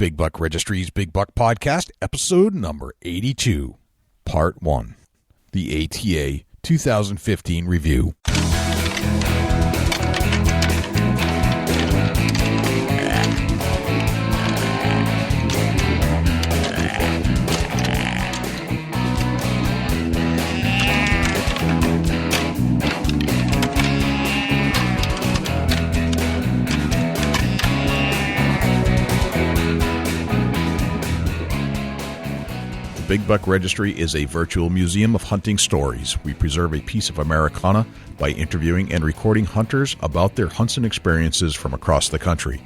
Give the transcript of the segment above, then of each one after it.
Big Buck Registries Big Buck Podcast, episode number 82, part 1, the ATA 2015 review. Big Buck Registry is a virtual museum of hunting stories. We preserve a piece of Americana by interviewing and recording hunters about their hunts and experiences from across the country.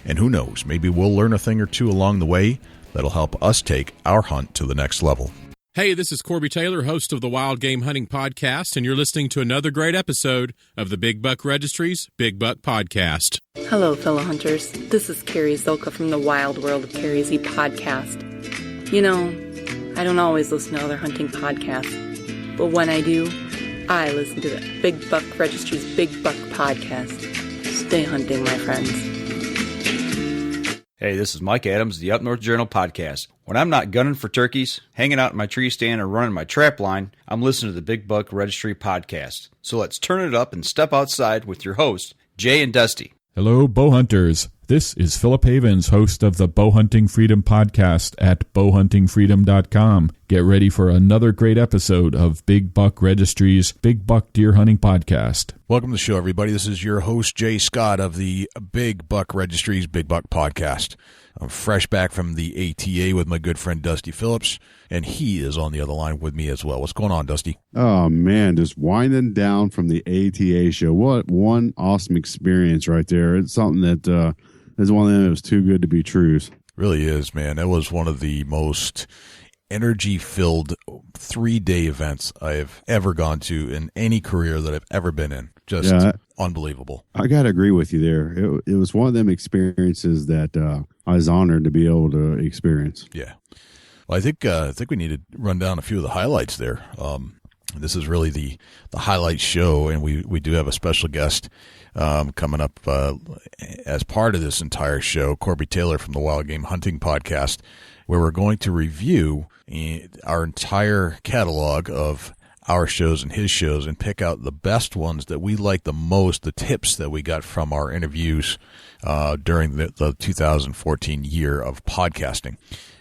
And who knows, maybe we'll learn a thing or two along the way that'll help us take our hunt to the next level. Hey, this is Corby Taylor, host of the Wild Game Hunting Podcast, and you're listening to another great episode of the Big Buck Registries Big Buck Podcast. Hello, fellow hunters. This is CarrieZ from the Wild World of CarrieZ podcast. You know, I don't always listen to other hunting podcasts, but when I do, I listen to the Big Buck Registry's Big Buck Podcast. Stay hunting, my friends. Hey, this is Mike Adams, the Up North Journal Podcast. When I'm not gunning for turkeys, hanging out in my tree stand, or running my trap line, I'm listening to the Big Buck Registry Podcast. So let's turn it up and step outside with your hosts, Jay and Dusty. Hello, bow hunters. This is Philip Havens, host of the Bowhunting Freedom Podcast at bowhuntingfreedom.com. Get ready for another great episode of Big Buck Registry's Big Buck Deer Hunting Podcast. Welcome to the show, everybody. This is your host, Jay Scott of the Big Buck Registries Big Buck Podcast. I'm fresh back from the ATA with my good friend Dusty Phillips, and he is on the other line with me as well. What's going on, Dusty? Oh, man, just winding down from the ATA show. What one awesome experience right there. It's something that is one of them that was too good to be true. Really is, man. That was one of the most energy-filled 3-day events I have ever gone to in any career that I've ever been in. Just unbelievable. I got to agree with you there. It was one of them experiences that I was honored to be able to experience. Yeah. Well, I think we need to run down a few of the highlights there. This is really the highlight show, and we do have a special guest coming up as part of this entire show, Corby Taylor from the Wild Game Hunting Podcast, where we're going to review our entire catalog of our shows and his shows and pick out the best ones that we like the most, the tips that we got from our interviews during the 2014 year of podcasting.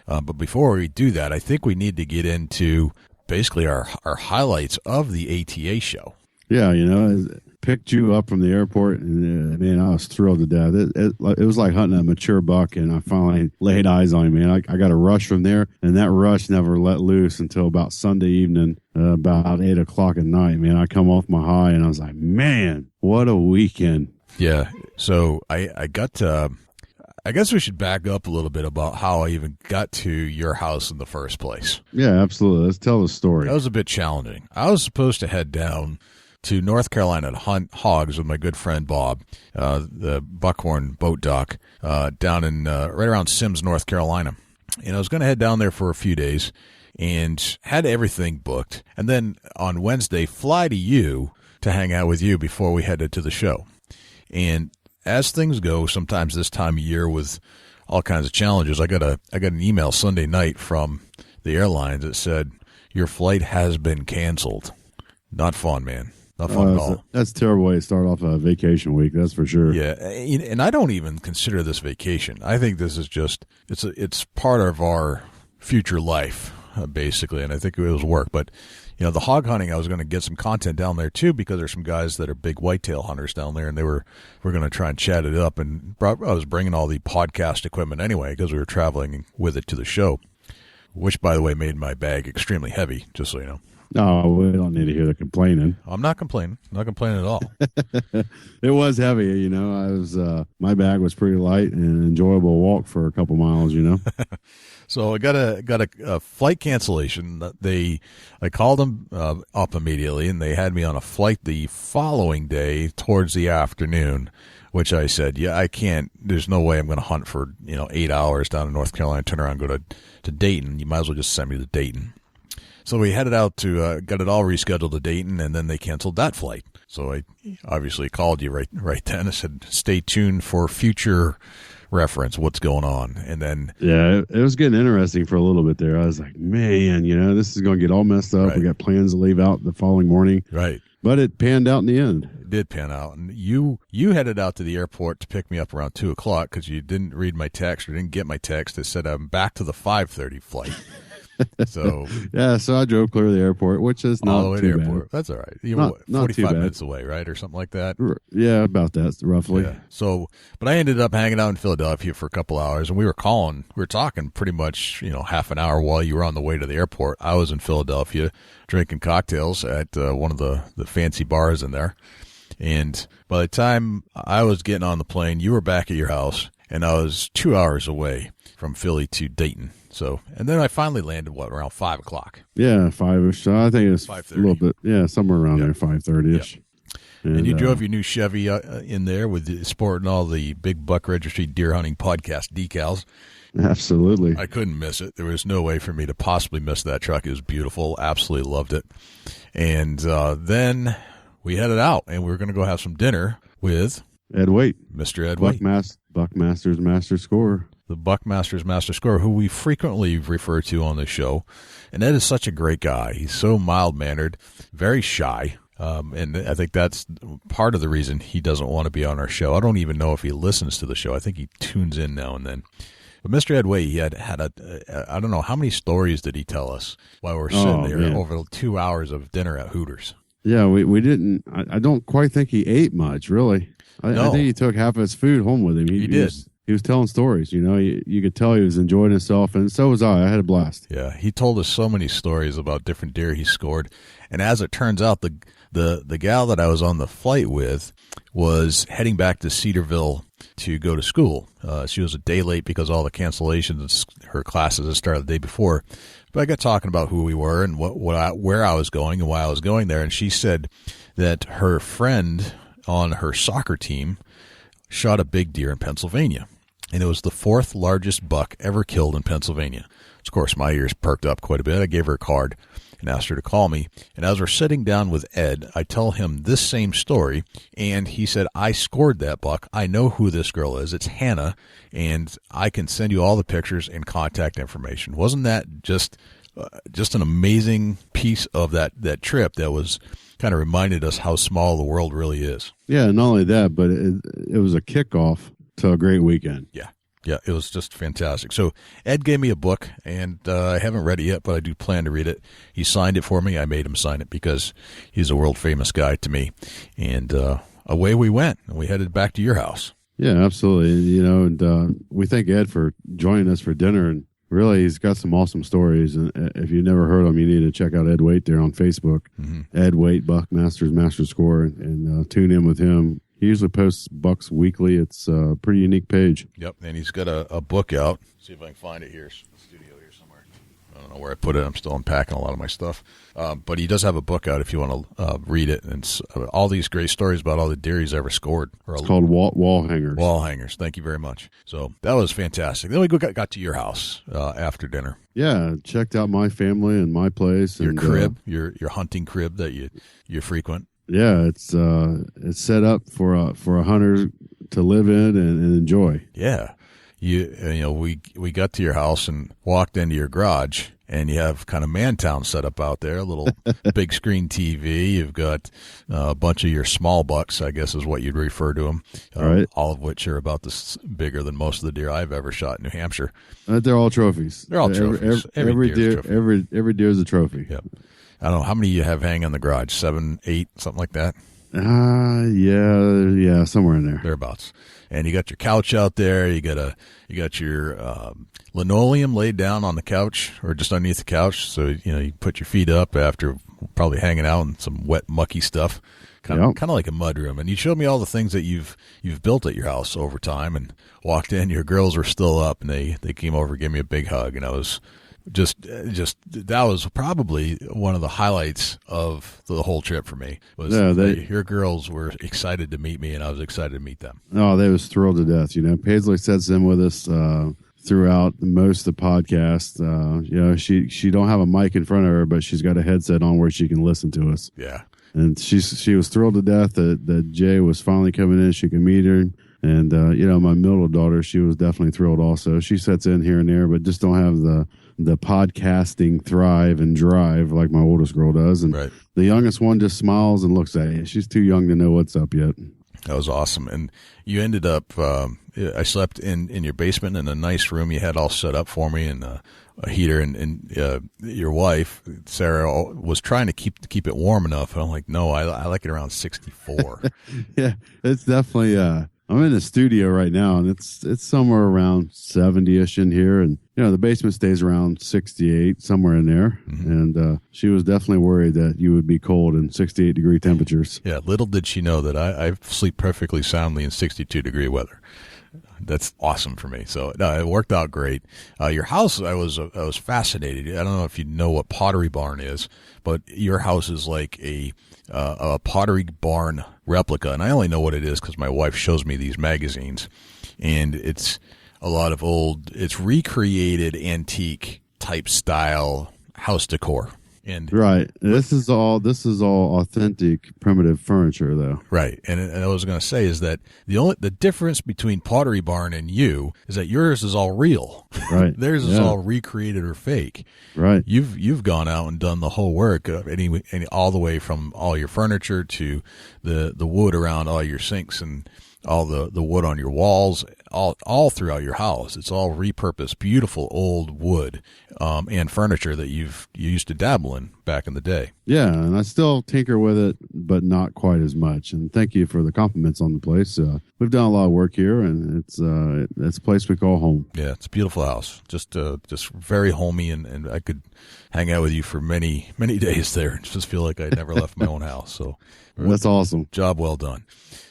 But before we do that, I think we need to get into basically our highlights of the ATA show. Yeah, you know, I picked you up from the airport, and man, I was thrilled to death. It was like hunting a mature buck, and I finally laid eyes on him, man. I got a rush from there, and that rush never let loose until about Sunday evening, about 8 o'clock at night, man. I come off my high, and I was like, man, what a weekend. Yeah, so I got I guess we should back up a little bit about how I even got to your house in the first place. Yeah, absolutely. Let's tell the story. That was a bit challenging. I was supposed to head down to North Carolina to hunt hogs with my good friend Bob, the Buckhorn boat dock, down in right around Sims, North Carolina. And I was going to head down there for a few days and had everything booked. And then on Wednesday, fly to you to hang out with you before we headed to the show. And as things go, sometimes this time of year with all kinds of challenges, I got an email Sunday night from the airlines that said, your flight has been canceled. Not fun, man. Not fun at all. That's a terrible way to start off a vacation week, that's for sure. Yeah, and I don't even consider this vacation. I think this is just, it's part of our future life, basically, and I think it was work. But, you know, the hog hunting, I was going to get some content down there, too, because there's some guys that are big whitetail hunters down there, and we're going to try and chat it up. And I was bringing all the podcast equipment anyway because we were traveling with it to the show, which, by the way, made my bag extremely heavy, just so you know. No, we don't need to hear the complaining. I'm not complaining. I'm not complaining at all. It was heavy, you know. I was my bag was pretty light and an enjoyable walk for a couple miles, you know. So I got a flight cancellation. I called them up immediately, and they had me on a flight the following day towards the afternoon, which I said, yeah, I can't. There's no way I'm going to hunt for 8 hours down in North Carolina, turn around, and go to Dayton. You might as well just send me to Dayton. So we headed out to got it all rescheduled to Dayton, and then they canceled that flight. So I obviously called you right then. I said, stay tuned for future reference, what's going on. And then it was getting interesting for a little bit there. I was like, man, this is going to get all messed up. Right. We got plans to leave out the following morning. Right. But it panned out in the end. It did pan out. And you headed out to the airport to pick me up around 2:00 because you didn't read my text or didn't get my text that said I'm back to the 5:30 flight. So so I drove clear of the airport, which is all not the way too to the bad. airport. That's all right. You're Not 45 too bad. minutes away, right, or something like that. Yeah, about that roughly. Yeah. So, but I ended up hanging out in Philadelphia for a couple hours, and we were talking pretty much, half an hour while you were on the way to the airport. I was in Philadelphia drinking cocktails at one of the fancy bars in there. And by the time I was getting on the plane, you were back at your house, and I was 2 hours away from Philly to Dayton. So, and then I finally landed, around 5:00? Yeah, 5-ish. So I think it's 5:30. a little bit, somewhere around there, 5:30-ish. And you drove your new Chevy in there sporting all the Big Buck Registry Deer Hunting Podcast decals. Absolutely. I couldn't miss it. There was no way for me to possibly miss that truck. It was beautiful. Absolutely loved it. And then we headed out, and we were going to go have some dinner with Ed Waite. Mr. Ed Waite. Buckmaster's Master Scorer. The Buckmaster's Master Scorer, who we frequently refer to on the show. And Ed is such a great guy. He's so mild-mannered, very shy. And I think that's part of the reason he doesn't want to be on our show. I don't even know if he listens to the show. I think he tunes in now and then. But Mr. Ed Waite, he had I don't know, how many stories did he tell us while we're sitting there over 2 hours of dinner at Hooters? Yeah, we didn't. I don't quite think he ate much, really. I think he took half of his food home with him. He did. He was telling stories, you could tell he was enjoying himself, and so was I. I had a blast. Yeah, he told us so many stories about different deer he scored, and as it turns out, the gal that I was on the flight with was heading back to Cedarville to go to school. She was a day late because all the cancellations, her classes had started the day before. But I got talking about who we were and where I was going and why I was going there, and she said that her friend on her soccer team shot a big deer in Pennsylvania. And it was the 4th largest buck ever killed in Pennsylvania. Of course, my ears perked up quite a bit. I gave her a card and asked her to call me. And as we're sitting down with Ed, I tell him this same story. And he said, I scored that buck. I know who this girl is. It's Hannah. And I can send you all the pictures and contact information. Wasn't that just an amazing piece of that trip that was kind of reminded us how small the world really is? Yeah, not only that, but it was a kickoff to a great weekend. Yeah, it was just fantastic. So Ed gave me a book, and I haven't read it yet, but I do plan to read it. He signed it for me. I made him sign it because he's a world-famous guy to me. And away we went, and we headed back to your house. Yeah, absolutely. And we thank Ed for joining us for dinner. And really, he's got some awesome stories. And if you've never heard him, you need to check out Ed Waite there on Facebook. Mm-hmm. Ed Waite, Buckmaster's Master Scorer, and tune in with him. He usually posts bucks weekly. It's a pretty unique page. Yep, and he's got a book out. See if I can find it here. It's in the studio here somewhere. I don't know where I put it. I'm still unpacking a lot of my stuff. But he does have a book out if you want to read it. And it's all these great stories about all the deer he's ever scored. It's called Wall Hangers. Wall Hangers. Thank you very much. So that was fantastic. Then we got to your house after dinner. Yeah, checked out my family and my place. Your crib, your hunting crib that you frequent. Yeah, it's set up for a hunter to live in and enjoy. Yeah, we got to your house and walked into your garage, and you have kind of Mantown set up out there, a little big screen TV. You've got a bunch of your small bucks, I guess is what you'd refer to them, right. All of which are about this bigger than most of the deer I've ever shot in New Hampshire. They're all trophies. They're all trophies. Every deer is a trophy. Yep. I don't know how many you have hanging in the garage, 7, 8, something like that. Yeah, somewhere in there. Thereabouts. And you got your couch out there. You got your linoleum laid down on the couch or just underneath the couch. So you put your feet up after probably hanging out in some wet, mucky stuff, kind of like a mud room. And you showed me all the things that you've built at your house over time. And walked in, your girls were still up, and they came over and gave me a big hug, and I was. Just that was probably one of the highlights of the whole trip for me. Your girls were excited to meet me, and I was excited to meet them. Oh, they was thrilled to death. Paisley sets in with us throughout most of the podcast. She don't have a mic in front of her, but she's got a headset on where she can listen to us. Yeah. And she was thrilled to death that Jay was finally coming in. She could meet her. And, my middle daughter, she was definitely thrilled also. She sits in here and there, but just don't have the podcasting thrive and drive like my oldest girl does. And the youngest one just smiles and looks at you. She's too young to know what's up yet. That was awesome. And you ended up, I slept in your basement in a nice room you had all set up for me, and a heater, and your wife, Sarah, was trying to keep it warm enough. And I'm like, no, I like it around 64. Yeah, it's definitely, I'm in the studio right now, and it's somewhere around 70-ish in here. And, the basement stays around 68, somewhere in there. Mm-hmm. And she was definitely worried that you would be cold in 68-degree temperatures. Yeah, little did she know that I sleep perfectly soundly in 62-degree weather. That's awesome for me. So no, it worked out great. Your house, I was fascinated. I don't know if you know what Pottery Barn is, but your house is like a Pottery Barn replica, and I only know what it is because my wife shows me these magazines, and it's a lot of it's recreated antique type style house decor. And right, this is all authentic primitive furniture, though. Right, and I was going to say is that the difference between Pottery Barn and you is that yours is all real. Right, theirs is all recreated or fake. Right, you've gone out and done the whole work, all the way from all your furniture to the wood around all your sinks and all the wood on your walls, all throughout your house. It's all repurposed, beautiful old wood and furniture that you used to dabble in back in the day. Yeah, and I still tinker with it, but not quite as much. And thank you for the compliments on the place. We've done a lot of work here, and it's a place we call home. Yeah, it's a beautiful house. Just very homey, and I could hang out with you for many, many days there and just feel like I never left my own house. So that's awesome. Job well done.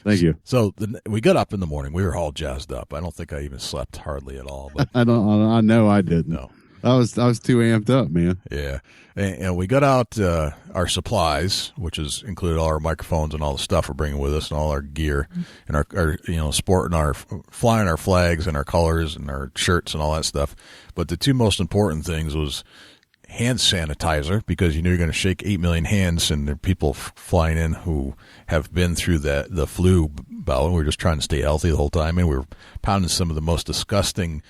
Thank you. So we got up in the morning. We were all jazzed up. I don't think I even slept hardly at all. But I know I didn't. No. I was too amped up, man. Yeah, and we got out our supplies, which is included all our microphones and all the stuff we're bringing with us, and all our gear, and our sporting our flying our flags and our colors and our shirts and all that stuff. But the two most important things was hand sanitizer, because you're going to shake 8 million hands, and there are people flying in who have been through the flu bout. We're just trying to stay healthy the whole time, and we're pounding some of the most disgusting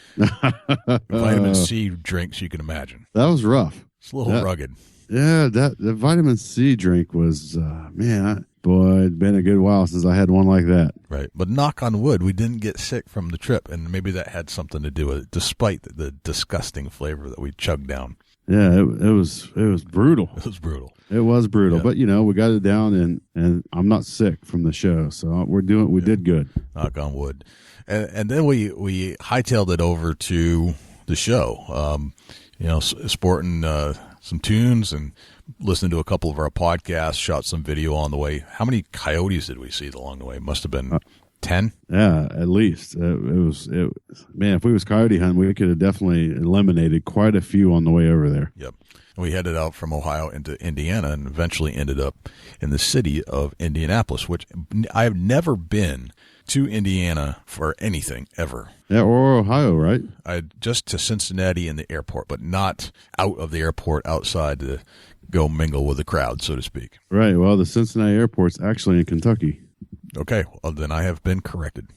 vitamin C drinks you can imagine. That was rough. It's a little rugged. Yeah, the vitamin C drink was, it'd been a good while since I had one like that. Right. But knock on wood, we didn't get sick from the trip, and maybe that had something to do with it, despite the disgusting flavor that we chugged down. Yeah, it was brutal. It was brutal. It was brutal, but we got it down, and I'm not sick from the show, so we did good. Knock on wood, and then we hightailed it over to the show. Sporting some tunes and listening to a couple of our podcasts. Shot some video on the way. How many coyotes did we see along the way? Must have been 10. Yeah, at least. It was if we was coyote hunting, we could have definitely eliminated quite a few on the way over there. Yep. We headed out from Ohio into Indiana and eventually ended up in the city of Indianapolis, which I've never been to Indiana for anything ever. Yeah, or Ohio, right? Just to Cincinnati and the airport, but not out of the airport, outside to go mingle with the crowd, so to speak. Right. Well, the Cincinnati airport's actually in Kentucky. Okay, well, then I have been corrected.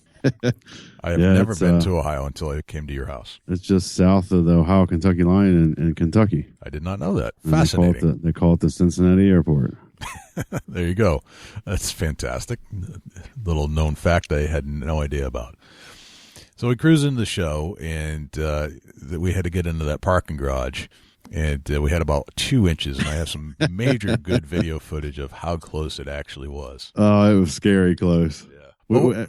I have never been to Ohio until I came to your house. It's just south of the Ohio-Kentucky line in Kentucky. I did not know that. And Fascinating. They call it the Cincinnati Airport. There you go. That's fantastic. Little known fact I had no idea about. So we cruised into the show, and we had to get into that parking garage. And we had about 2 inches, and I have some major good video footage of how close it actually was. Oh, it was scary close. Yeah.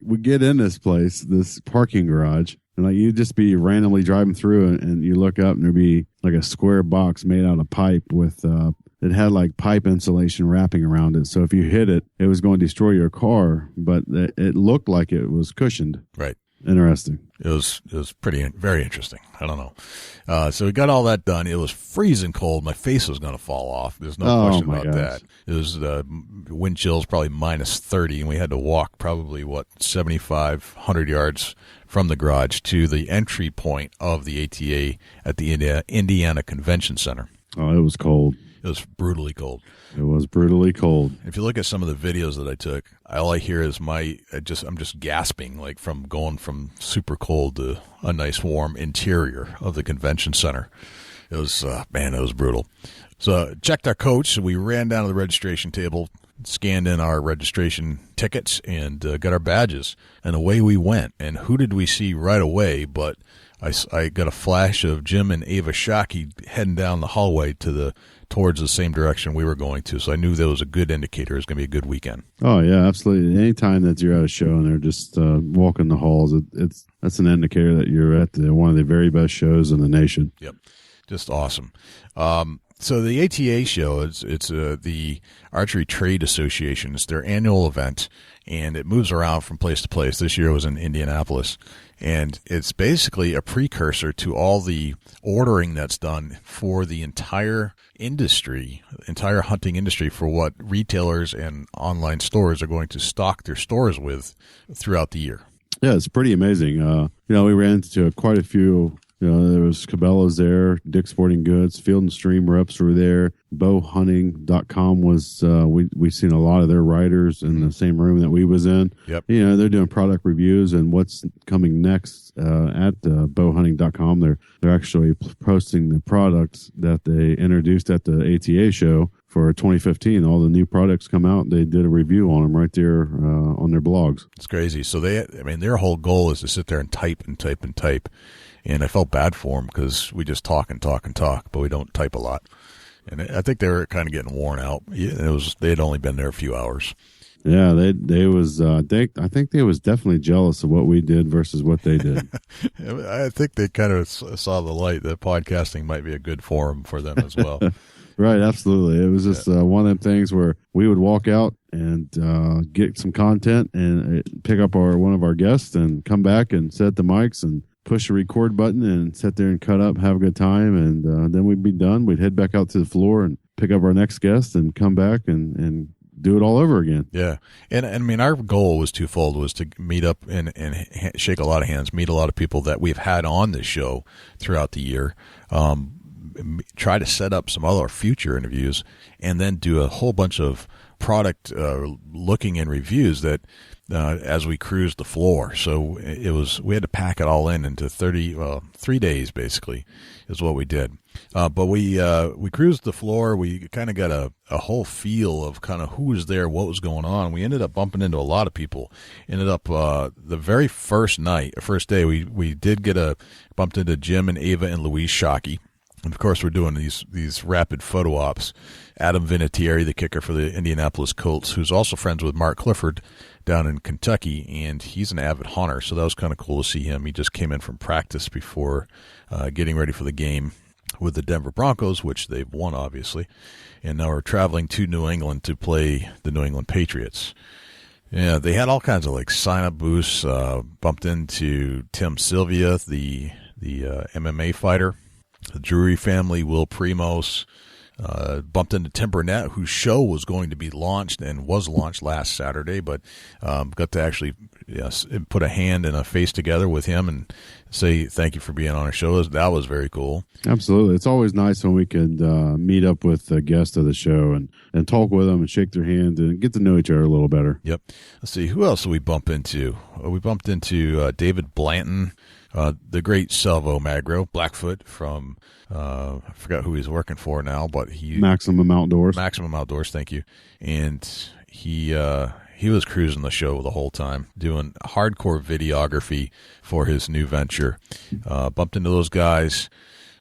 We get in this place, this parking garage, and you'd just be randomly driving through, and you look up, and there'd be like a square box made out of pipe with it had like pipe insulation wrapping around it. So if you hit it, it was going to destroy your car, but it looked like it was cushioned. Right. Interesting. It was very interesting. I don't know. So we got all that done. It was freezing cold. My face was going to fall off. There's no question about that. It was wind chills probably minus 30, and we had to walk probably 7,500 yards from the garage to the entry point of the ATA at the Indiana Convention Center. Oh, it was cold. It was brutally cold. It was brutally cold. If you look at some of the videos that I took, all I hear is I'm just gasping, like from going from super cold to a nice warm interior of the convention center. It was, it was brutal. So checked our coach. We ran down to the registration table, scanned in our registration tickets, and got our badges. And away we went. And who did we see right away? But I got a flash of Jim and Ava Shockey heading down the hallway towards the same direction we were going to. So I knew that was a good indicator. It was going to be a good weekend. Oh, yeah, absolutely. Anytime that you're at a show and they're just walking the halls, that's an indicator that you're at one of the very best shows in the nation. Yep. Just awesome. So the ATA show, it's the Archery Trade Association. It's their annual event, and it moves around from place to place. This year it was in Indianapolis, and it's basically a precursor to all the ordering that's done for the entire hunting industry for what retailers and online stores are going to stock their stores with throughout the year. Yeah, it's pretty amazing. We ran into quite a few. There was Cabela's there, Dick's Sporting Goods, Field and Stream reps were there. Bowhunting.com was, we seen a lot of their writers in the same room that we was in. Yep. They're doing product reviews and what's coming next at bowhunting.com. They're actually posting the products that they introduced at the ATA show for 2015. All the new products come out. They did a review on them right there on their blogs. It's crazy. So their whole goal is to sit there and type and type and type. And I felt bad for them because we just talk and talk and talk, but we don't type a lot. And I think they were kind of getting worn out. They had only been there a few hours. Yeah, I think they was definitely jealous of what we did versus what they did. I think they kind of saw the light that podcasting might be a good forum for them as well. Right, absolutely. It was just one of them things where we would walk out and get some content and pick up one of our guests and come back and set the mics and push the record button and sit there and cut up, have a good time, and then we'd be done. We'd head back out to the floor and pick up our next guest and come back and do it all over again. Yeah. And I mean, our goal was twofold, was to meet up and shake a lot of hands, meet a lot of people that we've had on this show throughout the year, try to set up some other future interviews, and then do a whole bunch of product looking and reviews that as we cruised the floor. So we had to pack it all into 3 days basically is what we did. But we cruised the floor. We kind of got a whole feel of kind of who was there, what was going on. We ended up bumping into a lot of people. Ended up the very first day, we did bumped into Jim and Ava and Louise Shockey. And of course, we're doing these rapid photo ops. Adam Vinatieri, the kicker for the Indianapolis Colts, who's also friends with Mark Clifford down in Kentucky, and he's an avid hunter, so that was kind of cool to see him. He just came in from practice before getting ready for the game with the Denver Broncos, which they've won, obviously. And now we're traveling to New England to play the New England Patriots. Yeah, they had all kinds of sign-up booths. Bumped into Tim Sylvia, the MMA fighter. The Drury family, Will Primos, bumped into Tim Burnett, whose show was going to be launched and was launched last Saturday, but got to actually put a hand and a face together with him and say thank you for being on our show. That was very cool. Absolutely. It's always nice when we can meet up with a guest of the show and talk with them and shake their hand and get to know each other a little better. Yep. Let's see. Who else did we bump into? We bumped into David Blanton, the great Salvo Magro, Blackfoot from, I forgot who he's working for now, but Maximum Outdoors, thank you. And he was cruising the show the whole time, doing hardcore videography for his new venture. Bumped into those guys,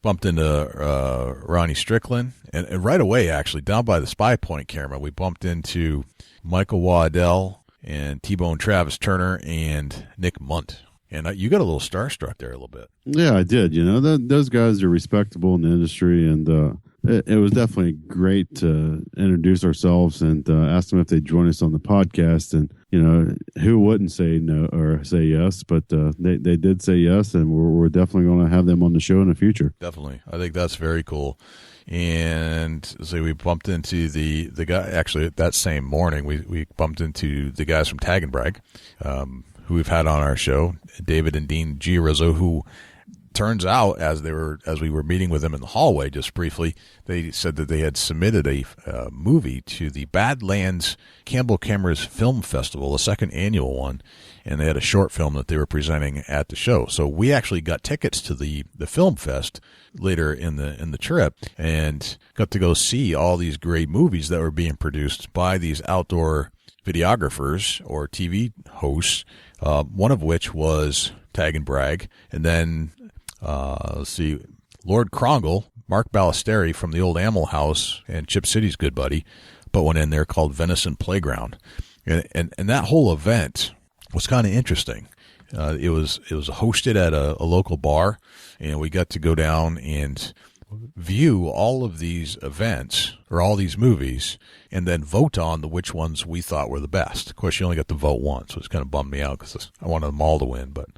bumped into Ronnie Strickland, and right away, actually, down by the Spy Point camera, we bumped into Michael Waddell and T-Bone Travis Turner and Nick Munt. And you got a little starstruck there a little bit. Yeah, I did. Those guys are respectable in the industry, and it was definitely great to introduce ourselves and ask them if they'd join us on the podcast. And, who wouldn't say no or say yes, but they did say yes, and we're definitely going to have them on the show in the future. Definitely. I think that's very cool. And so we bumped into the guy, actually that same morning, we bumped into the guys from Tag and Brag, who we've had on our show, David and Dean Giarozzo, who turns out as we were meeting with them in the hallway just briefly, they said that they had submitted a movie to the Badlands Campbell Cameras Film Festival, the second annual one, and they had a short film that they were presenting at the show. So we actually got tickets to the film fest later in the trip and got to go see all these great movies that were being produced by these outdoor videographers or TV hosts, one of which was Tag and Brag, and then let's see, Lord Krongle, Mark Ballesteri from the old Amel House and Chip City's good buddy, put one in there called Venison Playground. And that whole event was kind of interesting. It was hosted at a local bar, and we got to go down and view all of these events or all these movies and then vote on which ones we thought were the best. Of course, you only got to vote once, so it's kind of bummed me out because I wanted them all to win, but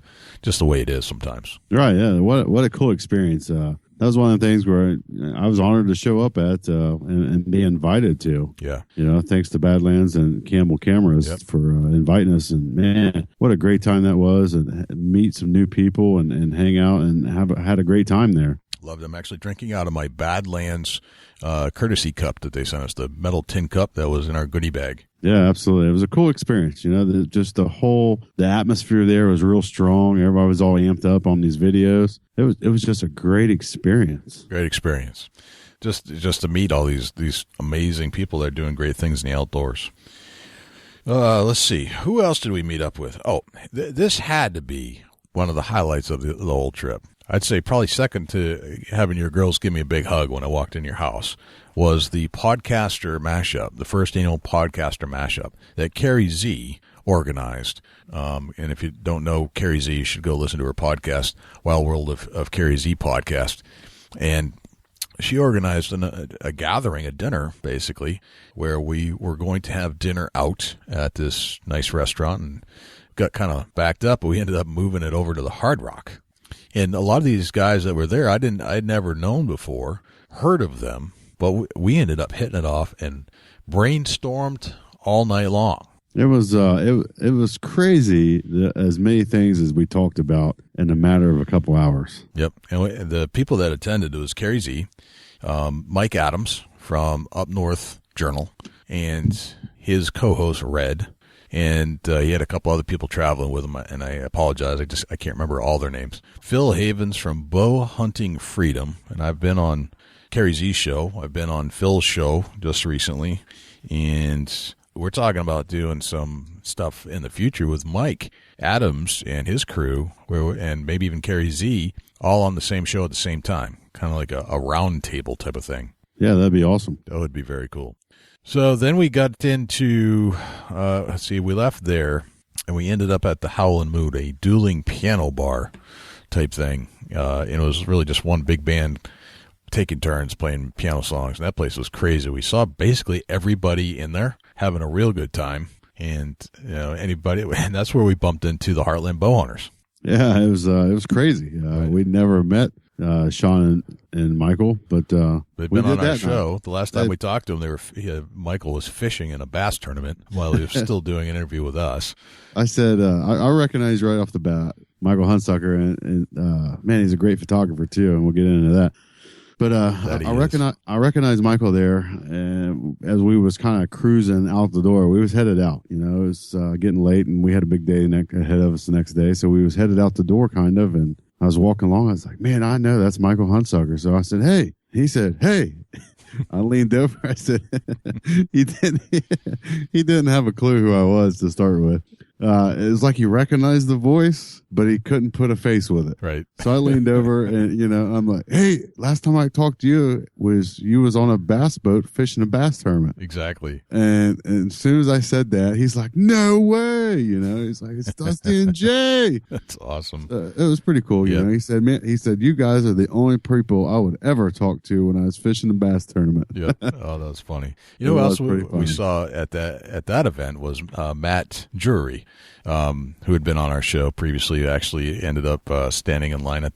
just the way it is sometimes. Right, yeah. What a cool experience. That was one of the things where I was honored to show up at and be invited to. Yeah. Thanks to Badlands and Campbell Cameras for inviting us. And, man, what a great time that was, and meet some new people and hang out and had a great time there. Loved them. Actually drinking out of my Badlands courtesy cup that they sent us, the metal tin cup that was in our goodie bag. Yeah, absolutely. It was a cool experience. The atmosphere there was real strong. Everybody was all amped up on these videos. It was just a great experience. Great experience. Just to meet all these amazing people that are doing great things in the outdoors. Let's see. Who else did we meet up with? Oh, this had to be one of the highlights of the whole trip. I'd say probably second to having your girls give me a big hug when I walked in your house was the podcaster mashup, the first annual podcaster mashup that CarrieZ organized. And if you don't know CarrieZ, you should go listen to her podcast, Wild World of CarrieZ podcast. And she organized a gathering, a dinner, basically, where we were going to have dinner out at this nice restaurant and got kind of backed up, but we ended up moving it over to the Hard Rock. And a lot of these guys that were there, I'd never known before, heard of them, but we ended up hitting it off and brainstormed all night long. It was crazy, as many things as we talked about in a matter of a couple hours. Yep. And the people that attended, it was CarrieZ, Mike Adams from Up North Journal, and his co-host, Red. And he had a couple other people traveling with him, and I apologize, I can't remember all their names. Phil Havens from Bowhunting Freedom, and I've been on CarrieZ's show. I've been on Phil's show just recently, and we're talking about doing some stuff in the future with Mike Adams and his crew, and maybe even CarrieZ, all on the same show at the same time, kind of like a round table type of thing. Yeah, that'd be awesome. That would be very cool. So then we got into, we left there, and we ended up at the Howlin' Mood, a dueling piano bar type thing. And it was really just one big band taking turns playing piano songs, and that place was crazy. We saw basically everybody in there having a real good time, and anybody, and that's where we bumped into the Heartland Bowhunters. Yeah, it was crazy. Right. We'd never met Sean and Michael, but they've been on our show. Night. The last time we talked to him, Michael was fishing in a bass tournament while he was still doing an interview with us. I said, I recognize right off the bat Michael Hunsucker, and man, he's a great photographer too, and we'll get into that. But I recognize Michael there, and as we was kind of cruising out the door, we was headed out. It was getting late, and we had a big day ahead of us the next day, so we was headed out the door kind of, and I was walking along. I was like, man, I know that's Michael Hunsucker. So I said, hey. He said, hey. I leaned over. I said, he didn't have a clue who I was to start with. it was like he recognized the voice, but he couldn't put a face with it. Right. So I leaned over and, I'm like, hey, last time I talked to you was on a bass boat fishing a bass tournament. Exactly. And as soon as I said that, he's like, no way. He's like, it's Dusty and Jay. That's awesome. It was pretty cool. You know, he said, man, you guys are the only people I would ever talk to when I was fishing a bass tournament. Yeah. Oh, that was funny. You know who else we saw at that event was Matt Drury, who had been on our show previously, who actually ended up standing in line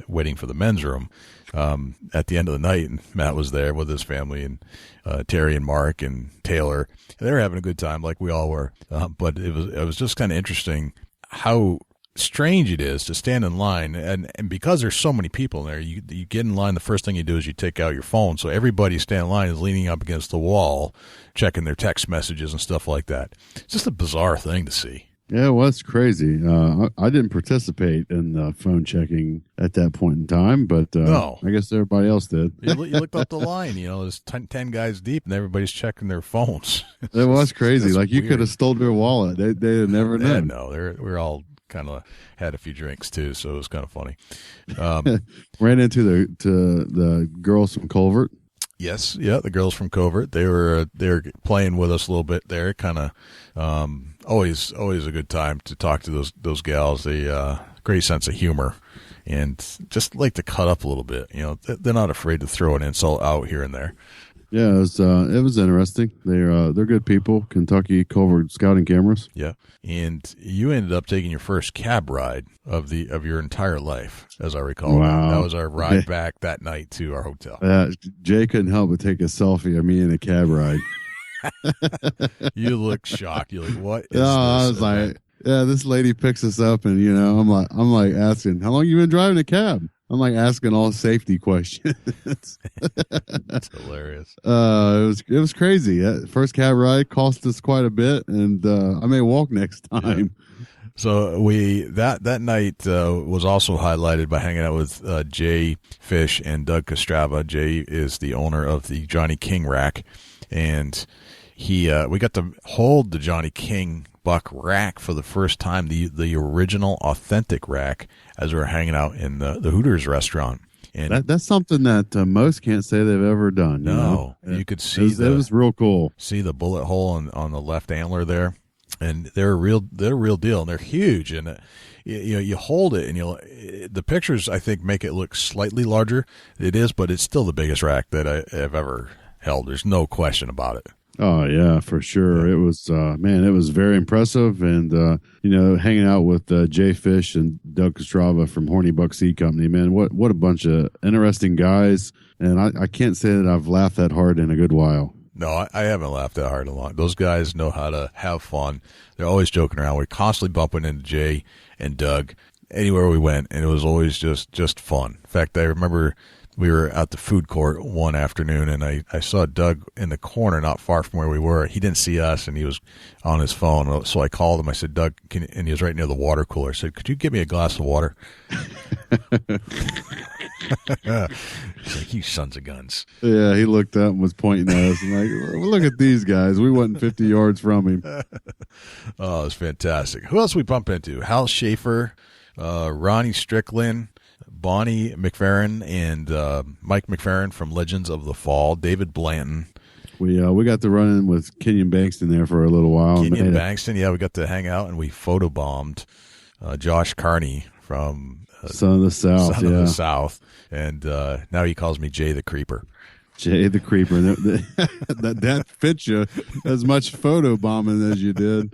waiting for the men's room at the end of the night. And Matt was there with his family, and Terry and Mark and Taylor. They were having a good time like we all were. But it was just kind of interesting how strange it is to stand in line, and because there's so many people in there, you get in line, the first thing you do is you take out your phone, so everybody standing in line is leaning up against the wall checking their text messages and stuff like that. It's just a bizarre thing to see. Yeah, it was crazy. I didn't participate in the phone checking at that point in time, but no. I guess everybody else did. You looked up the line, there's 10 guys deep, and everybody's checking their phones. It was crazy. Like, you could have stole their wallet. They'd have never known. No, we're all kind of had a few drinks too, so it was kind of funny. Ran into the girls from Culvert. Yes, yeah, the girls from Covert. They were playing with us a little bit there. Kind of always a good time to talk to those gals. They great sense of humor and just like to cut up a little bit. They're not afraid to throw an insult out here and there. Yeah, it was interesting. They're good people. Kentucky Culvert Scouting Cameras. Yeah, and you ended up taking your first cab ride of your entire life, as I recall. Wow, that was our ride back that night to our hotel. Jay couldn't help but take a selfie of me in a cab ride. You look shocked. You're like, what is this? I was like, yeah, this lady picks us up, and I'm like asking, how long you been driving a cab? I'm like asking all safety questions. That's hilarious. It was crazy. First cab ride cost us quite a bit, and I may walk next time. Yeah. So that night was also highlighted by hanging out with Jay Fish and Doug Kostrava. Jay is the owner of the Johnny King rack, and we got to hold the Johnny King buck rack for the first time, the original authentic rack, as we were hanging out in the Hooters restaurant. And that's something that most can't say they've ever done. No, you could see it was real cool. See the bullet hole on the left antler there, and they're a real deal, and they're huge. And you hold it, and the pictures I think make it look slightly larger. It is, but it's still the biggest rack that I've ever held. There's no question about it. Oh yeah, for sure. Yeah. It was it was very impressive, and hanging out with Jay Fish and Doug Kostrava from Horny Buck Seed Company, man, what a bunch of interesting guys, and I can't say that I've laughed that hard in a good while. No, I haven't laughed that hard in a long. Those guys know how to have fun. They're always joking around. We're constantly bumping into Jay and Doug anywhere we went, and it was always just fun. In fact, I remember we were at the food court one afternoon, and I saw Doug in the corner not far from where we were. He didn't see us, and he was on his phone. So I called him. I said, Doug, and he was right near the water cooler. I said, could you give me a glass of water? He's like, you sons of guns. Yeah, he looked up and was pointing at us and like, look at these guys. We wasn't 50 yards from him. Oh, it was fantastic. Who else we bump into? Hal Schaefer, Ronnie Strickland, Bonnie McFerrin, and Mike McFerrin from Legends of the Fall, David Blanton. We got to run in with Kenyon Bankston there for a little while. Kenyon Bankston, yeah, we got to hang out, and we photobombed Josh Carney from Son of the South. Son of the South, and now he calls me Jay the Creeper. Jay the Creeper. That fits you as much photo bombing as you did.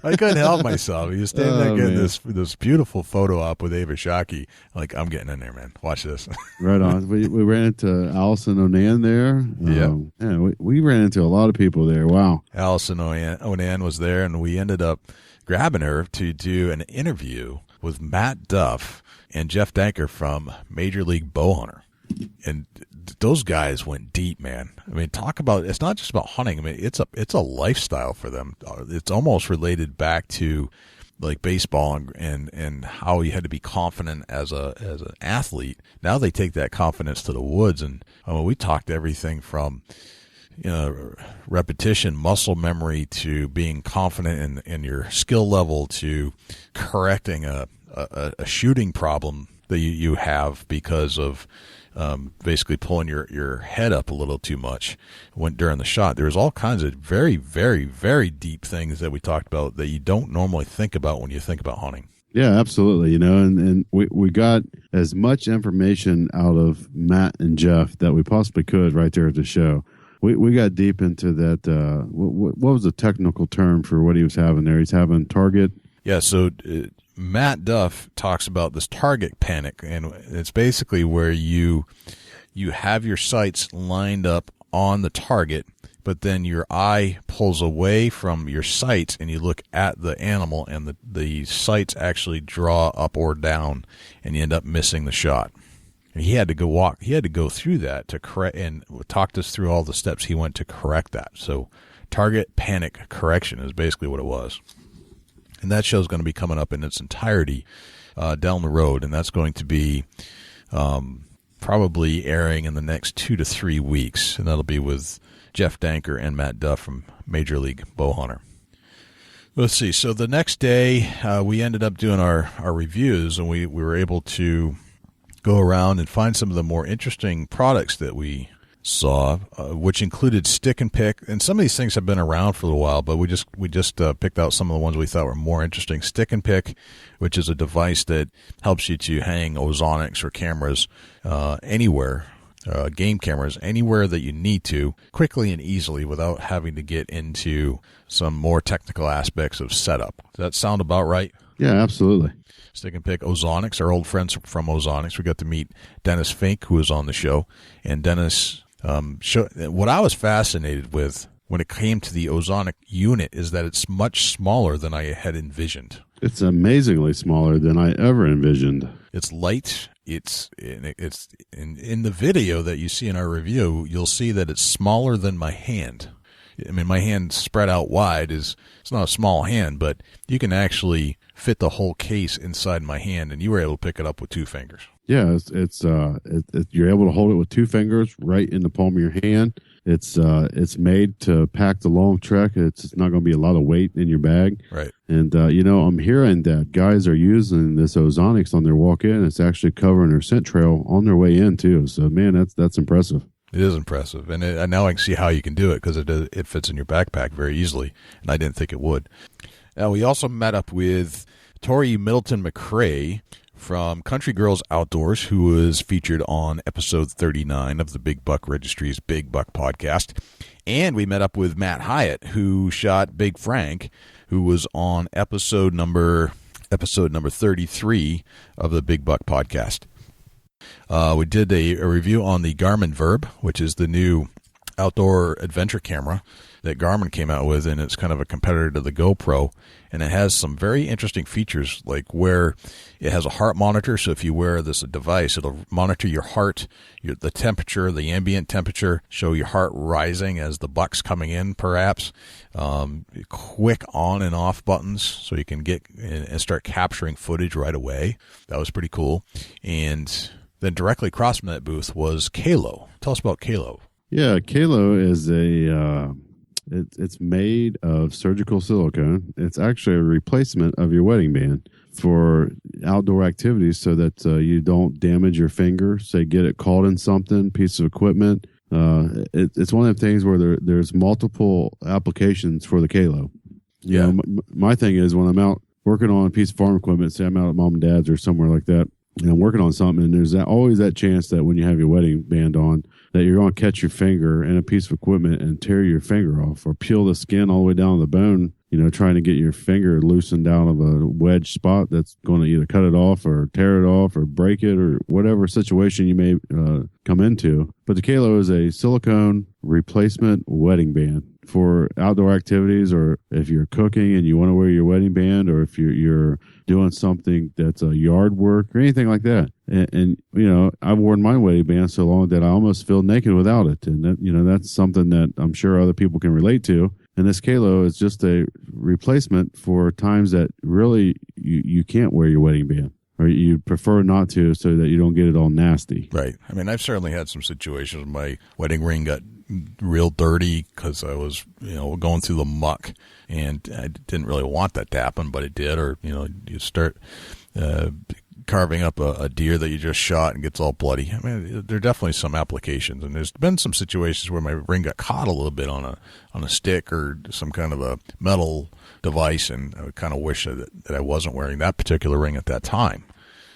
I couldn't help myself. He was standing there getting this beautiful photo op with Ava Shockey. Like, I'm getting in there, man. Watch this. Right on. We ran into Allison Onan there. Yeah, we ran into a lot of people there. Wow. Allison Onan was there, and we ended up grabbing her to do an interview with Matt Duff and Jeff Danker from Major League Bowhunter. And those guys went deep, man. I mean, talk about, it's not just about hunting. I mean, it's a lifestyle for them. It's almost related back to like baseball and how you had to be confident as an athlete. Now they take that confidence to the woods, and we talked everything from repetition, muscle memory, to being confident in your skill level, to correcting a shooting problem that you have because of basically pulling your head up a little too much during the shot. There's all kinds of very, very, very deep things that we talked about that you don't normally think about when you think about hunting. Yeah, absolutely. And we got as much information out of Matt and Jeff that we possibly could right there at the show. We got deep into that. What was the technical term for what he was having there? He's having target. Yeah, so Matt Duff talks about this target panic, and it's basically where you have your sights lined up on the target, but then your eye pulls away from your sights and you look at the animal, and the sights actually draw up or down, and you end up missing the shot. And he had to go through that to correct, and talked us through all the steps he went to correct that. So target panic correction is basically what it was. And that show is going to be coming up in its entirety down the road, and that's going to be probably airing in the next 2 to 3 weeks, and that'll be with Jeff Danker and Matt Duff from Major League Bowhunter. Let's see. So the next day, we ended up doing our reviews, and we were able to go around and find some of the more interesting products that we saw, which included stick and pick. And some of these things have been around for a while, but we just picked out some of the ones we thought were more interesting. Stick and pick, which is a device that helps you to hang ozonics or cameras anywhere, game cameras anywhere that you need to, quickly and easily without having to get into some more technical aspects of setup. Does that sound about right? Yeah, absolutely. Stick and pick. Ozonics, our old friends from Ozonics. We got to meet Dennis Fink, who was on the show, and Dennis what I was fascinated with when it came to the ozonic unit is that it's much smaller than I had envisioned. It's amazingly smaller than I ever envisioned. It's light. It's in the video that you see in our review, you'll see that it's smaller than my hand. I mean, my hand spread out wide it's not a small hand, but you can actually fit the whole case inside my hand, and you were able to pick it up with 2 fingers. Yeah, you're able to hold it with 2 fingers right in the palm of your hand. It's made to pack the long trek. It's not going to be a lot of weight in your bag. Right. And I'm hearing that guys are using this ozonics on their walk in. It's actually covering their scent trail on their way in too. So man, that's impressive. It is impressive, and now I can see how you can do it because it fits in your backpack very easily, and I didn't think it would. Now we also met up with Tori Middleton McCrae from Country Girls Outdoors, who was featured on episode 39 of the Big Buck Registries Big Buck podcast. And we met up with Matt Hyatt, who shot Big Frank, who was on episode number 33 of the Big Buck podcast. We did a review on the Garmin Verb, which is the new outdoor adventure camera that Garmin came out with, and it's kind of a competitor to the GoPro, and it has some very interesting features, like where it has a heart monitor. So if you wear this device, it'll monitor your heart, the temperature, the ambient temperature, show your heart rising as the buck's coming in, perhaps. Quick on and off buttons, so you can get and start capturing footage right away. That was pretty cool. And then directly across from that booth was Kalo. Tell us about Kalo. Yeah, Kalo is it's made of surgical silicone. It's actually a replacement of your wedding band for outdoor activities so that you don't damage your finger, say get it caught in something, piece of equipment. It's one of the things where there's multiple applications for the Kalo. Yeah. My thing is when I'm out working on a piece of farm equipment, say I'm out at mom and dad's or somewhere like that, and I'm working on something, and there's always that chance that when you have your wedding band on, that you're going to catch your finger in a piece of equipment and tear your finger off or peel the skin all the way down to the bone, trying to get your finger loosened out of a wedge spot that's going to either cut it off or tear it off or break it or whatever situation you may come into. But the Kalo is a silicone replacement wedding band for outdoor activities, or if you're cooking and you want to wear your wedding band, or if you're doing something that's a yard work or anything like that. And I've worn my wedding band so long that I almost feel naked without it. And that, that's something that I'm sure other people can relate to. And this Kalo is just a replacement for times that really you can't wear your wedding band, or you prefer not to, so that you don't get it all nasty. Right. I mean, I've certainly had some situations where my wedding ring got real dirty because I was, going through the muck, and I didn't really want that to happen, but it did. Or, you start carving up a deer that you just shot and gets all bloody. I mean, there are definitely some applications, and there's been some situations where my ring got caught a little bit on a stick or some kind of a metal device, and I kind of wish that I wasn't wearing that particular ring at that time.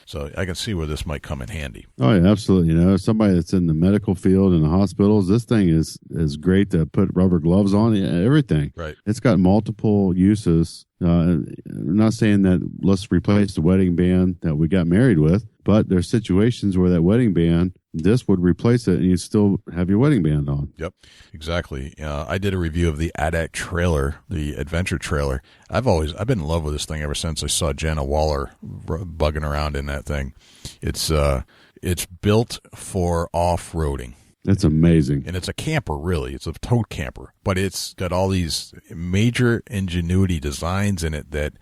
So I can see where this might come in handy. Oh, yeah, absolutely. Somebody that's in the medical field in the hospitals, this thing is great to put rubber gloves on, everything. Right. It's got multiple uses. I'm not saying that let's replace the wedding band that we got married with, but there's situations where that wedding band, this would replace it, and you still have your wedding band on. Yep, exactly. I did a review of the ADAC trailer, the adventure trailer. I've been in love with this thing ever since I saw Jenna Waller bugging around in that thing. It's built for off-roading. That's amazing. And it's a camper, really. It's a tote camper. But it's got all these major ingenuity designs in it that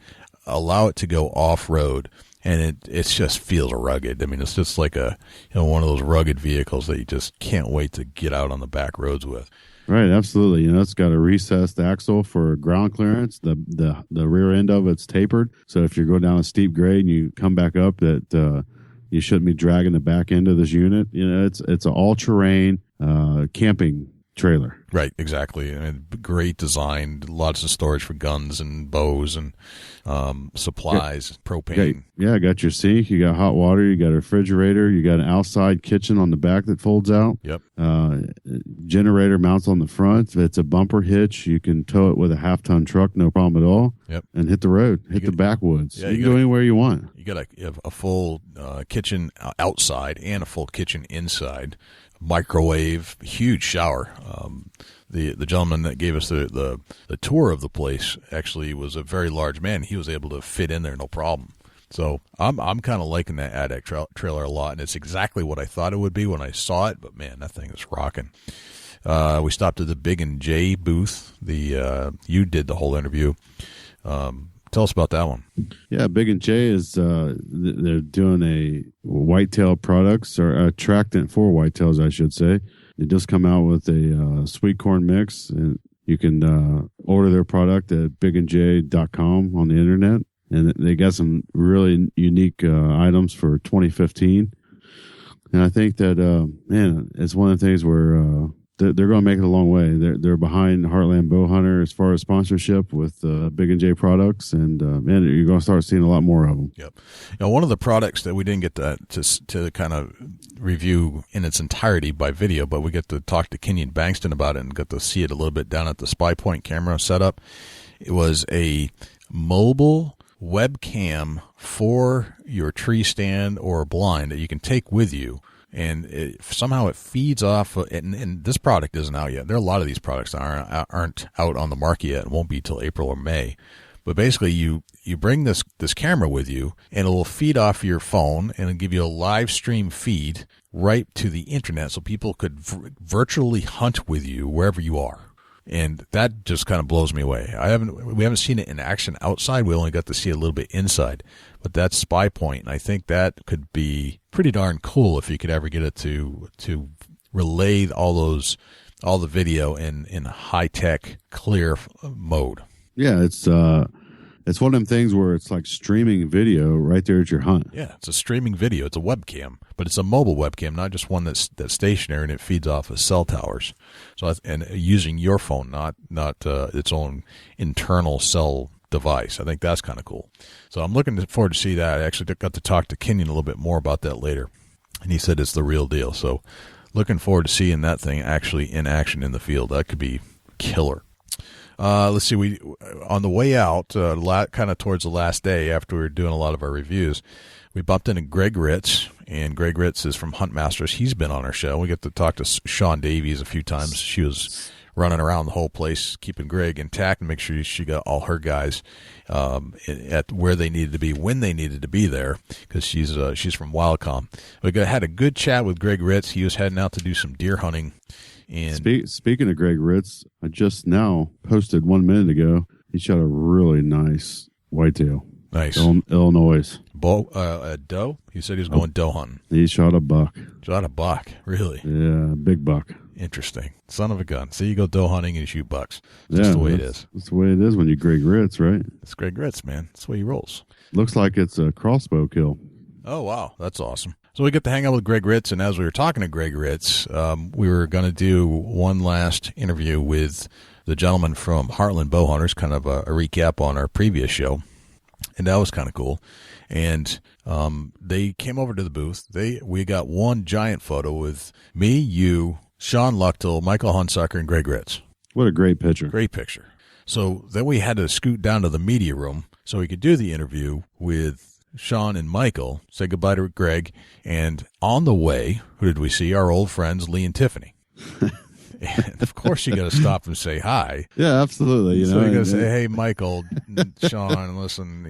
allow it to go off-road. And it just feels rugged. I mean, it's just like one of those rugged vehicles that you just can't wait to get out on the back roads with. Right, absolutely. It's got a recessed axle for ground clearance. The rear end of it's tapered. So if you're going down a steep grade and you come back up, that you shouldn't be dragging the back end of this unit. It's an all-terrain camping trailer. Right, exactly. Great design, lots of storage for guns and bows and supplies, propane. Got your sink, you got hot water, you got a refrigerator, you got an outside kitchen on the back that folds out. Yep. Generator mounts on the front. It's a bumper hitch. You can tow it with a half-ton truck, no problem at all. Yep. And hit the road, the backwoods. Yeah, you can go anywhere you want. You got a full kitchen outside and a full kitchen inside. Microwave, huge shower. The gentleman that gave us the tour of the place actually was a very large man. He was able to fit in there no problem. So I'm kind of liking that ADAC trailer a lot, and it's exactly what I thought it would be when I saw it. But man, that thing is rocking. We stopped at the Big and J booth. You did the whole interview. Tell us about that one. Yeah, Big and J is they're doing a whitetail products, or attractant for whitetails, I should say. They just come out with a sweet corn mix, and you can order their product at bigandj.com on the internet. And they got some really unique items for 2015. And I think that, it's one of the things where they're going to make it a long way. They're behind Heartland Bowhunter as far as sponsorship with Big and J products, and you're going to start seeing a lot more of them. Yep. One of the products that we didn't get to kind of review in its entirety by video, but we get to talk to Kenyon Bankston about it and get to see it a little bit down at the Spy Point camera setup. It was a mobile webcam for your tree stand or blind that you can take with you. And somehow it feeds off, and this product isn't out yet. There are a lot of these products that aren't out on the market yet and won't be till April or May. But basically, you bring this camera with you, and it will feed off your phone and it'll give you a live stream feed right to the internet, so people could virtually hunt with you wherever you are. And that just kind of blows me away. We haven't seen it in action outside. We only got to see it a little bit inside. But that's Spy Point, and I think that could be pretty darn cool if you could ever get it to relay all the video in high tech clear mode. Yeah, it's one of them things where it's like streaming video right there at your hunt. Yeah, it's a streaming video. It's a webcam, but it's a mobile webcam, not just one that's stationary, and it feeds off of cell towers. So and using your phone, not its own internal cell device. I think that's kind of cool. So I'm looking forward to see that. I actually got to talk to Kenyon a little bit more about that later, and he said it's the real deal. So looking forward to seeing that thing actually in action in the field. That could be killer. Let's see. We on the way out, kind of towards the last day after we were doing a lot of our reviews, we bumped into Greg Ritz, and Greg Ritz is from Hunt Masters. He's been on our show. We get to talk to Sean Davies a few times. She was running around the whole place, keeping Greg intact and make sure she got all her guys at where they needed to be when they needed to be there, because she's from Wildcom. We had a good chat with Greg Ritz. He was heading out to do some deer hunting. And speaking of Greg Ritz, I just now posted 1 minute ago. He shot a really nice whitetail. Nice. Illinois. Doe? He said he was going doe hunting. He shot a buck. Shot a buck, really? Yeah, big buck. Interesting. Son of a gun. So you go doe hunting and you shoot bucks. Just the way it is. That's the way it is when you Greg Ritz, right? It's Greg Ritz, man. That's the way he rolls. Looks like it's a crossbow kill. Oh, wow. That's awesome. So we get to hang out with Greg Ritz, and as we were talking to Greg Ritz, we were going to do one last interview with the gentleman from Heartland Bowhunters, kind of a recap on our previous show, and that was kind of cool. And they came over to the booth. We got one giant photo with me, you, Sean Luchtel, Michael Hunsucker, and Greg Ritz. What a great picture. Great picture. So then we had to scoot down to the media room so we could do the interview with Sean and Michael, say goodbye to Greg, and on the way, who did we see? Our old friends, Lee and Tiffany. And of course, you got to stop and say hi. Yeah, absolutely. So you got to say, "Hey, Michael, Sean, listen,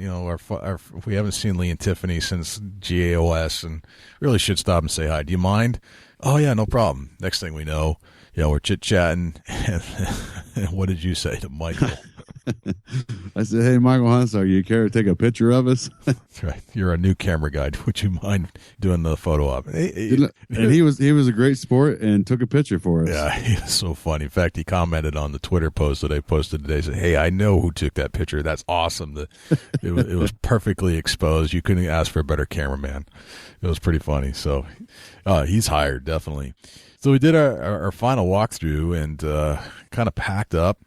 we haven't seen Lee and Tiffany since GAOS, and really should stop and say hi. Do you mind?" "Oh yeah, no problem." Next thing we know, we're chit chatting. And what did you say to Michael? I said, "Hey, Michael Hunsucker, you care to take a picture of us?" That's right. You're a new camera guy. Would you mind doing the photo op? And he was a great sport and took a picture for us. Yeah, he was so funny. In fact, he commented on the Twitter post that I posted today. Said, "Hey, I know who took that picture. That's awesome. It was perfectly exposed. You couldn't ask for a better cameraman." It was pretty funny. So he's hired, definitely. So we did our final walkthrough and kind of packed up.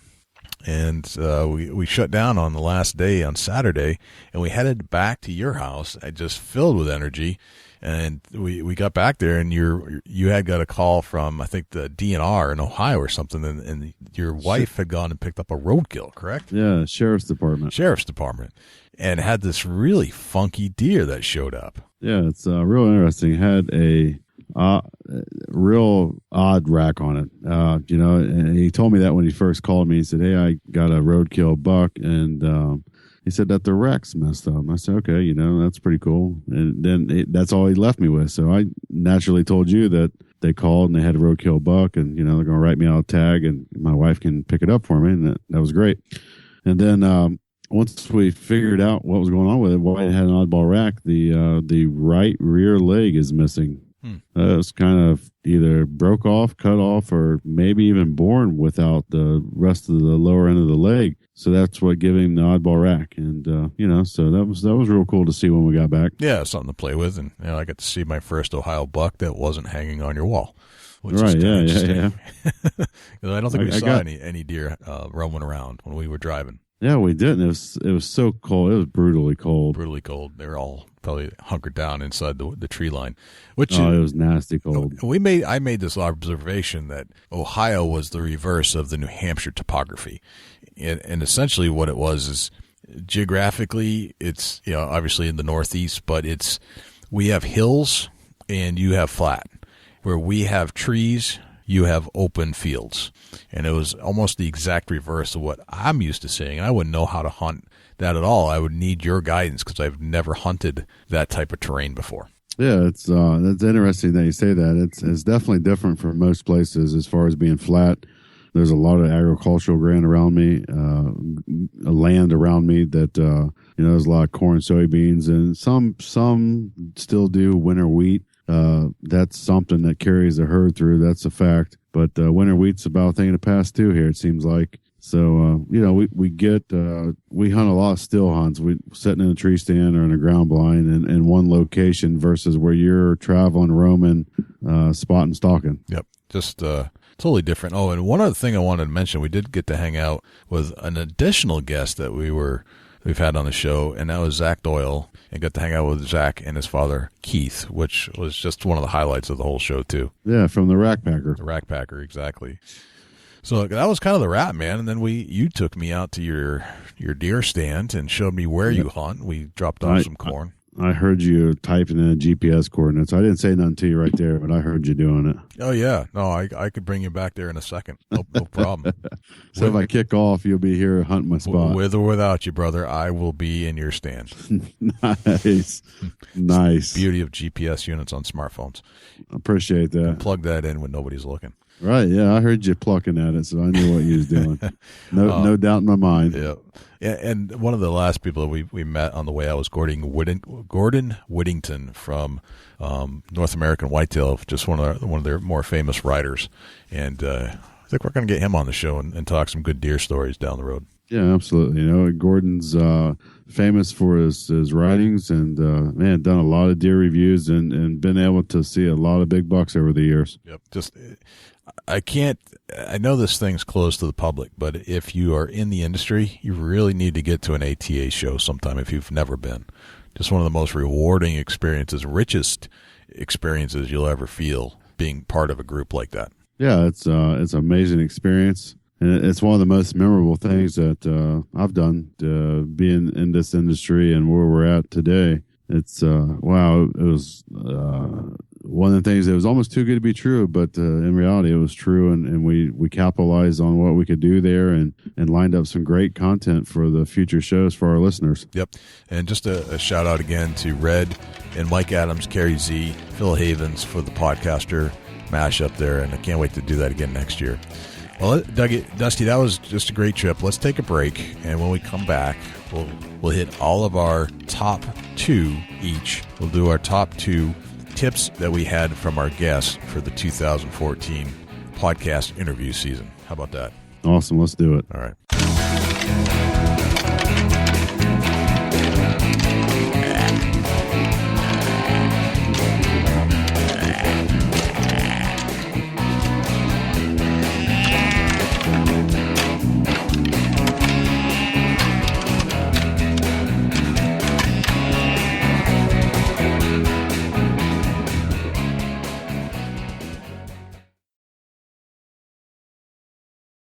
And we shut down on the last day on Saturday, and we headed back to your house, just filled with energy. And we got back there, and you had got a call from, I think, the DNR in Ohio or something, and your wife had gone and picked up a roadkill, correct? Yeah, Sheriff's Department, and had this really funky deer that showed up. Yeah, it's real interesting. Had a real odd rack on it, and he told me that when he first called me. He said, "Hey, I got a roadkill buck," and he said that the rack's messed up. I said, "Okay, that's pretty cool." And then that's all he left me with. So I naturally told you that they called and they had a roadkill buck, and they're going to write me out a tag, and my wife can pick it up for me, and that was great. And then once we figured out what was going on with it, why it had an oddball rack, the right rear leg is missing. It was kind of either broke off, cut off, or maybe even born without the rest of the lower end of the leg. So that's what gave him the oddball rack. And, so that was real cool to see when we got back. Yeah, something to play with. And I got to see my first Ohio buck that wasn't hanging on your wall. Right, yeah. I don't think we saw any deer roaming around when we were driving. Yeah, we didn't. It was so cold. It was brutally cold. They were all probably hunkered down inside the tree line. It was nasty cold. I made this observation that Ohio was the reverse of the New Hampshire topography, and essentially what it was is geographically it's obviously in the Northeast, but we have hills and you have flat. Where we have trees, you have open fields. And it was almost the exact reverse of what I'm used to seeing. And I wouldn't know how to hunt that at all. I would need your guidance because I've never hunted that type of terrain before. Yeah, it's interesting that you say that. It's definitely different from most places as far as being flat. There's a lot of agricultural ground around me, land around me that there's a lot of corn, soybeans, and some still do winter wheat. That's something that carries the herd through. That's a fact. But winter wheat's about a thing of the past too here, it seems like. So, we hunt a lot of still hunts. We sitting in a tree stand or in a ground blind in one location versus where you're traveling, roaming, spotting, stalking. Yep. Just totally different. Oh, and one other thing I wanted to mention, we did get to hang out with an additional guest that we've had on the show, and that was Zach Doyle, and got to hang out with Zach and his father, Keith, which was just one of the highlights of the whole show, too. Yeah, from the Rack Packer. The Rack Packer, exactly. So that was kind of the wrap, man. And then you took me out to your deer stand and showed me where you hunt. We dropped off some corn. I heard you typing in GPS coordinates. I didn't say nothing to you right there, but I heard you doing it. Oh, yeah. No, I could bring you back there in a second. No problem. So if I kick off, you'll be here hunting my spot. With or without you, brother, I will be in your stand. Nice. Beauty of GPS units on smartphones. Appreciate that. Plug that in when nobody's looking. Right, yeah, I heard you plucking at it, so I knew what you was doing. No doubt in my mind. Yeah. And one of the last people we met on the way out was Gordon Whittington from North American Whitetail, just one of their more famous writers. And I think we're going to get him on the show and talk some good deer stories down the road. Yeah, absolutely. Gordon's famous for his writings and, done a lot of deer reviews and been able to see a lot of big bucks over the years. Yep. I know this thing's closed to the public, but if you are in the industry, you really need to get to an ATA show sometime if you've never been. Just one of the most rewarding experiences, richest experiences you'll ever feel being part of a group like that. Yeah, it's an amazing experience. And it's one of the most memorable things that I've done being in this industry and where we're at today. It's, wow, it was one of the things that was almost too good to be true, but in reality it was true, and we capitalized on what we could do there and lined up some great content for the future shows for our listeners. Yep. And just a shout out again to Red and Mike Adams, CarrieZ, Phil Havens for the podcaster mashup there, and I can't wait to do that again next year. Well, Dusty, that was just a great trip. Let's take a break, and when we come back, we'll hit all of our top 2 each. We'll do our top 2 tips that we had from our guests for the 2014 podcast interview season. How about that? Awesome. Let's do it. All right.